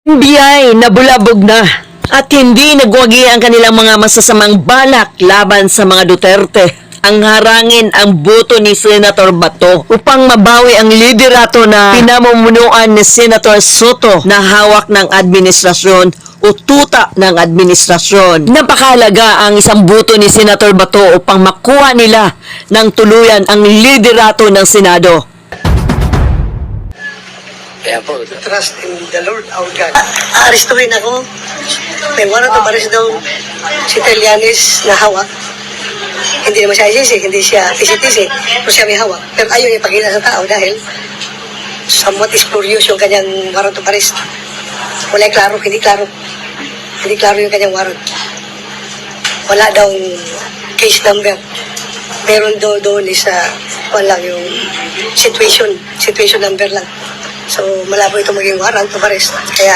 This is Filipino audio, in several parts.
NBI nabulabog na at hindi nagwagi ang kanilang mga masasamang balak laban sa mga Duterte. Ang harangin ang boto ni Senator Bato upang mabawi ang liderato na pinamumunuan ni Senator Soto na hawak ng administrasyon o tuta ng administrasyon. Napakahalaga ang isang boto ni Senator Bato upang makuha nila ng tuluyan ang liderato ng Senado. Kaya po, Trust in the Lord our God. Aarestuhin ako. May warrant of arrest daw si Trillanes na hawak. Hindi naman siya ICC, hindi siya PCTC, pero siya may hawak. Pero ayaw ipakita sa tao dahil somewhat spurious yung kanyang warrant of arrest. Wala klaro, hindi klaro. Hindi klaro yung kanyang warrant. Wala daw case number. Meron doon is wala yung situation number lang. So, malabo ito maging warrant of arrest. Kaya,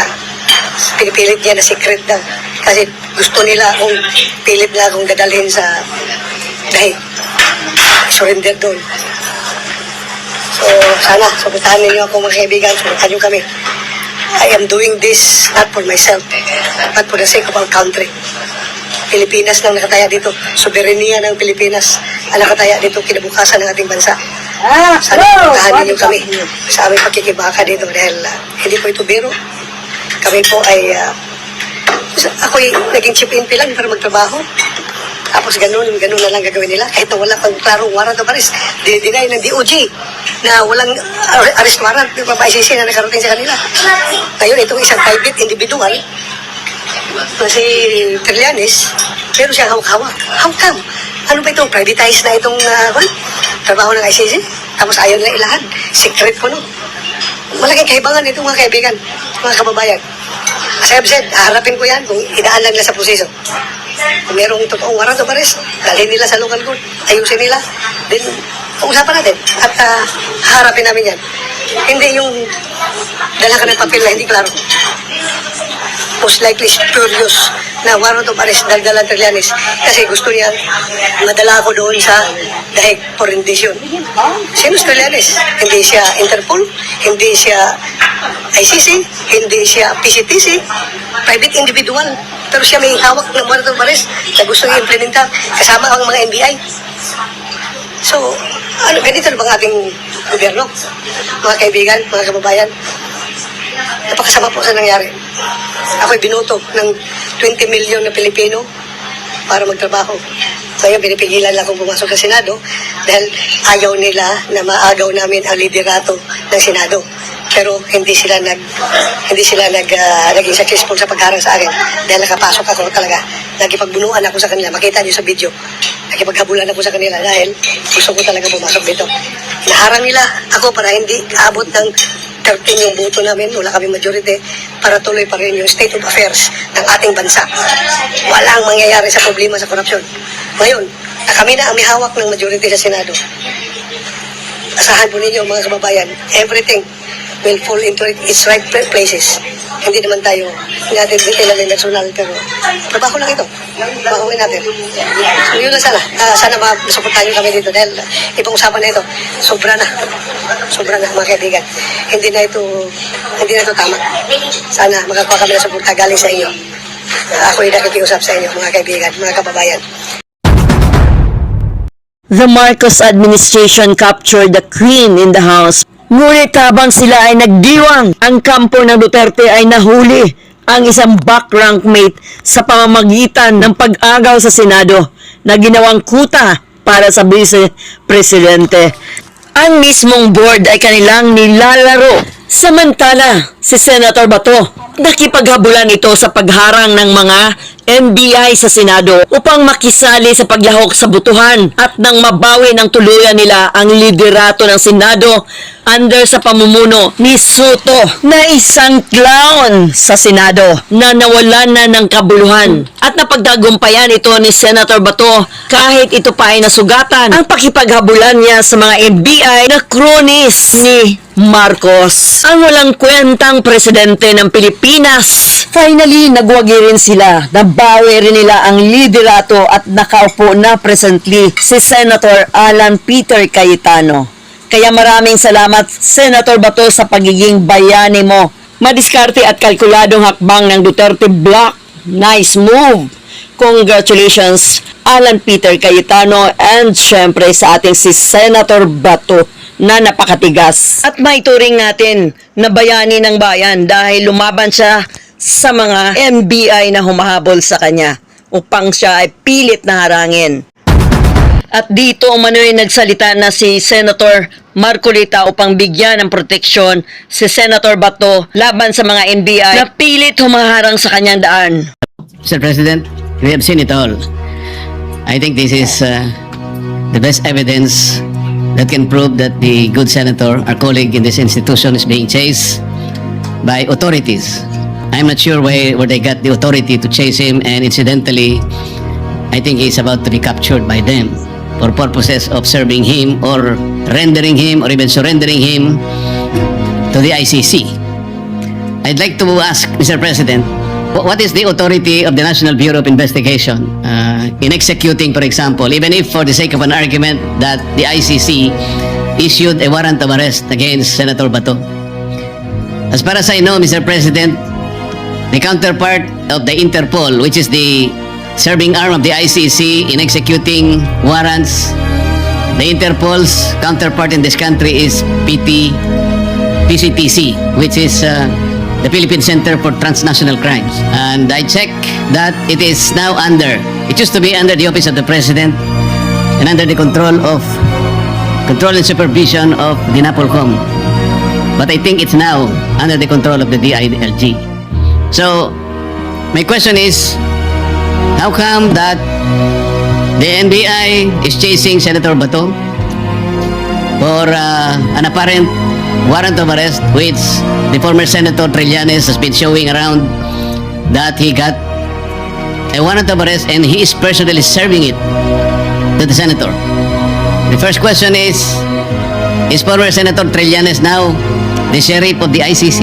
pinipilit niya na secret na. Kasi gusto nila pilit na akong dadalhin sa dahil surrender doon. So, sana, supportahan ninyo ako mga kaibigan, supportahan nyo kami. I am doing this not for myself, but for the sake of our country. Pilipinas nang nakataya dito. Soberenya ng Pilipinas ang nakataya dito, kinabukasan ng ating bansa. Sana supportahan ninyo kami sa aming pagkikibaka dito dahil hindi po ito biro. Kami po ay ako'y naging chip in lang para magtrabaho. Tapos ganun na lang gagawin nila. Kahit na wala pang klarong warrant of arrest. Dinay ng DOJ na walang arrest warrant ng ICC na nakarating sa kanila. Ngayon, itong isang private individual na si Trillanes, pero siya hawak-hawak. How come? Ano ba itong privatized na itong trabaho ng ICC? Tapos ayaw nila ilahan. Secret po no. Malaking kaibangan ito mga kaibigan, mga kababayan. As I've said, harapin ko yan kung idaan lang nila sa proseso. Kung merong totoong warrant of arrest, dalhin nila sa local court, ayusin nila, then usapan natin at harapin namin yan. Hindi yung dala ka ng papel na hindi klaro. Most likely spurious na warrant of arrest daldala ng Trillanes kasi gusto niya madala ako doon sa dahig for rendition. Sino si Trillanes? Hindi siya Interpol, hindi siya ICC, hindi siya PCTC, private individual. Pero siya may hawak ng warrant of arrest na gusto niya implementa kasama ang mga NBI. So, ganito na bang ating gobyerno? Mga kaibigan, mga kababayan, napakasama po sa nangyari. Ako'y binoto ng 20 million na Pilipino para magtrabaho. Ngayon, pinipigilan lang akong pumasok sa Senado dahil ayaw nila na maagaw namin ang liderato ng Senado. Pero hindi sila naging successful sa pagharang sa akin dahil nakapasok ako talaga. Nagipagbunuan ako sa kanila. Makita niyo sa video. Nakipaghabulan ako sa kanila dahil gusto ko talaga pumasok dito. Naharang nila ako para hindi aabot ng 13 yung boto namin, wala kami majority, para tuloy pa rin yung state of affairs ng ating bansa. Walang mangyayari sa problema sa korupsyon. Ngayon, na kami na ang may hawak ng majority sa Senado. Asahan po ninyo mga kababayan, everything will fall into its right places. Hindi naman tayo natin namin national, pero trabaho lang ito. Trabahoin natin. So yun lang sana. Sana masuportahan nyo kami dito dahil ibang usapan na ito. Sobra na mga kaibigan. Hindi na ito tama. Sana makakuha kami ng suporta galing sa inyo. Ako'y nakikiusap sa inyo mga kaibigan, mga kababayan. The Marcos administration captured the Queen in the house. Ngunit habang sila ay nagdiwang, ang kampo ng Duterte ay nahuli ang isang back-rank mate sa pamamagitan ng pag-agaw sa Senado na ginawang kuta para sa vice-presidente. Ang mismong board ay kanilang nilalaro. Samantala, si Senator Bato, nakipaghabulan ito sa pagharang ng mga NBI sa Senado upang makisali sa paglahok sa butuhan at nang mabawi ng tuluyan nila ang liderato ng Senado under sa pamumuno ni Soto na isang clown sa Senado na nawalan na ng kabuluhan. At napagtagumpayan ito ni Senator Bato kahit ito pa ay nasugatan ang pakipaghabulan niya sa mga NBI na cronies ni Marcos, ang walang kwentang presidente ng Pilipinas. Finally, nagwagi rin sila. Nabawi rin nila ang liderato at nakaupo na presently si Senator Alan Peter Cayetano. Kaya maraming salamat, Senator Bato, sa pagiging bayani mo Madiskarte at kalkuladong hakbang ng Duterte Bloc. Nice move! Congratulations, Alan Peter Cayetano, and syempre sa ating si Senator Bato na napakatigas. At maituring natin na bayani ng bayan dahil lumaban siya sa mga NBI na humahabol sa kanya upang siya ay pilit na harangin. At dito umano'y nagsalita na si Senator Marcolita upang bigyan ng proteksyon si Senator Bato laban sa mga NBI na pilit humaharang sa kanyang daan. Mr. President, we have seen it all. I think this is the best evidence that can prove that the good senator, our colleague in this institution, is being chased by authorities. I'm not sure where they got the authority to chase him, and incidentally, I think he's about to be captured by them for purposes of serving him or rendering him or even surrendering him to the ICC. I'd like to ask, Mr. President, what is the authority of the National Bureau of Investigation in executing, for example, even if for the sake of an argument that the ICC issued a warrant of arrest against Senator Bato? As far as I know, Mr. President, the counterpart of the Interpol, which is the serving arm of the ICC in executing warrants, the Interpol's counterpart in this country is PCTC, which is the Philippine Center for Transnational Crimes. And I check that it is now under, it used to be under the Office of the President and under the control and supervision of the NAPOLCOM. But I think it's now under the control of the DILG. So, my question is, how come that the NBI is chasing Senator Bato for an apparent warrant of arrest, which the former Senator Trillanes has been showing around that he got a warrant of arrest and he is personally serving it to the senator? The first question is former Senator Trillanes now the sheriff of the ICC?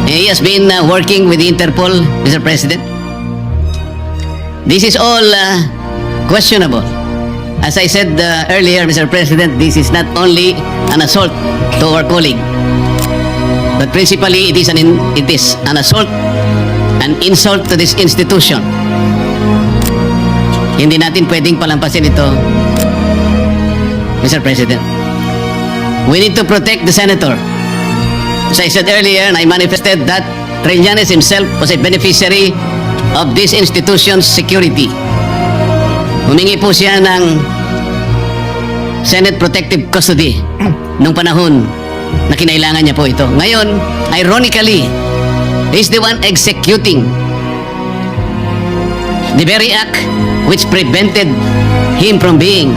And he has been working with the Interpol, Mr. President. This is all questionable. As I said earlier, Mr. President, this is not only an assault to our colleague, but principally it is an assault, an insult to this institution. Hindi natin pwedeng palampasin ito, Mr. President. We need to protect the senator. As I said earlier, and I manifested that Trillanes himself was a beneficiary of this institution's security. Humingi po siya ng Senate Protective Custody nung panahon na kinailangan niya po ito. Ngayon, ironically, he's the one executing the very act which prevented him from being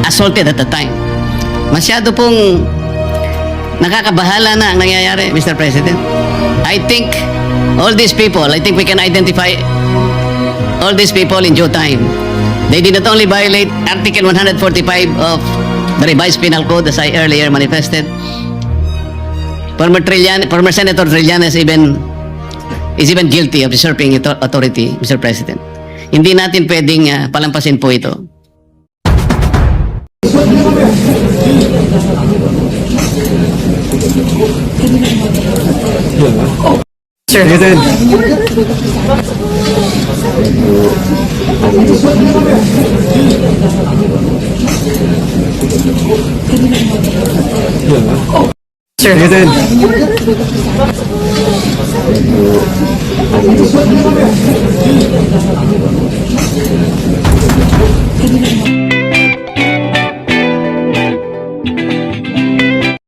assaulted at the time. Masyado pong nakakabahala na ang nangyayari, Mr. President. I think all these people, I think we can identify all these people in due time. They did not only violate Article 145 of the revised penal code, as I earlier manifested. Former Senator Trillanes is even guilty of usurping authority, Mr. President. Hindi natin pwedeng palampasin po ito. President. President.